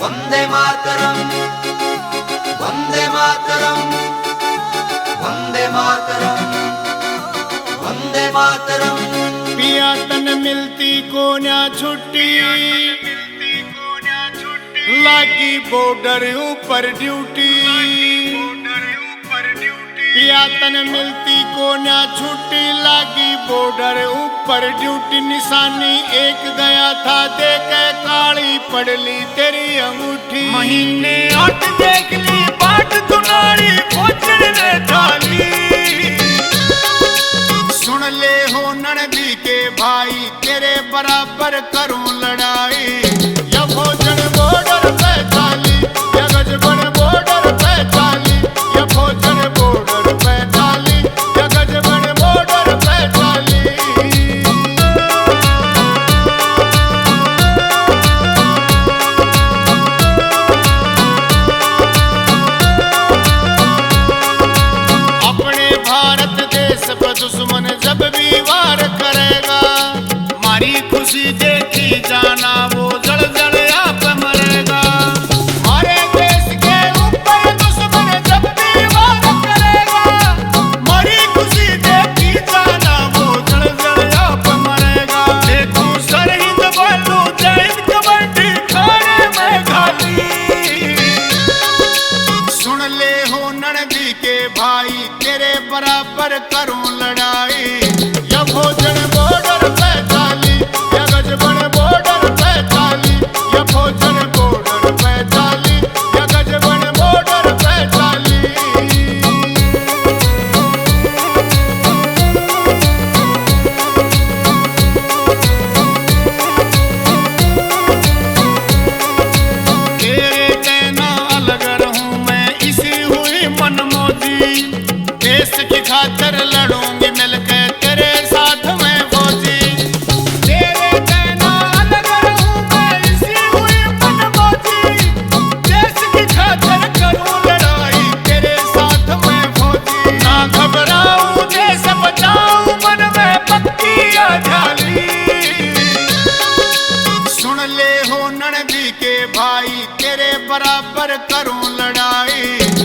वंदे मातरम, वंदे मातरम, वंदे मातरम, वंदे मातरम। पिया तन मिलती को ना छुट्टी, लागी बॉर्डर ऊपर ड्यूटी। पिया तन मिलती को ना छुट्टी, लागी बॉर्डर ऊपर ड्यूटी। निशानी एक गया था देखे काली पड़ली तेरी अंगूठी। महीने 8 देख ली बाट दुनारी पहुंचने थाली। सुन ले हो ननदी के भाई, तेरे बराबर करूं लड़ाई। या भोजन बॉर्डर पे चाली, या गजबन बॉर्डर पे चाली, या भोजन बॉर्डर पे चाली, या गजबन बॉर्डर पे चाली। अपने भारत देश पर दुश्मन जब भी वार करेगा, मारी खुशी देखी जाना वो जड़ जड़ आप मरेगा। हमारे देश के ऊपर दुश्मन जब भी वार करेगा, मारी खुशी देखी जाना वो जड़ जड़ आप मरेगा। देखो सरहिंद बोलू जय कबड्डी खाने में खाली। सुन ले हो ननदी के भाई, तेरे बराबर करूं लड़ाई। या भोजन बॉर्डर पे चाली, या गजबन बॉर्डर पे चाली, या भोजन बॉर्डर पे चाली, या गजबन बॉर्डर पे चाली। तेरे कहना अलग रहूं मैं, इसी हुई मनमौजी। देश की खातिर लड़ूंगी मिलके तेरे साथ में फौजी। तेरे कहना अलग रहूं मैं, इसी हुई मनमौजी। देश की खातिर करूं लड़ाई तेरे साथ में फौजी। ना घबराऊं देश बचाऊं, मन में पक्की आजाली। सुन ले हो ननदी के भाई, तेरे बराबर करूं लड़ाई।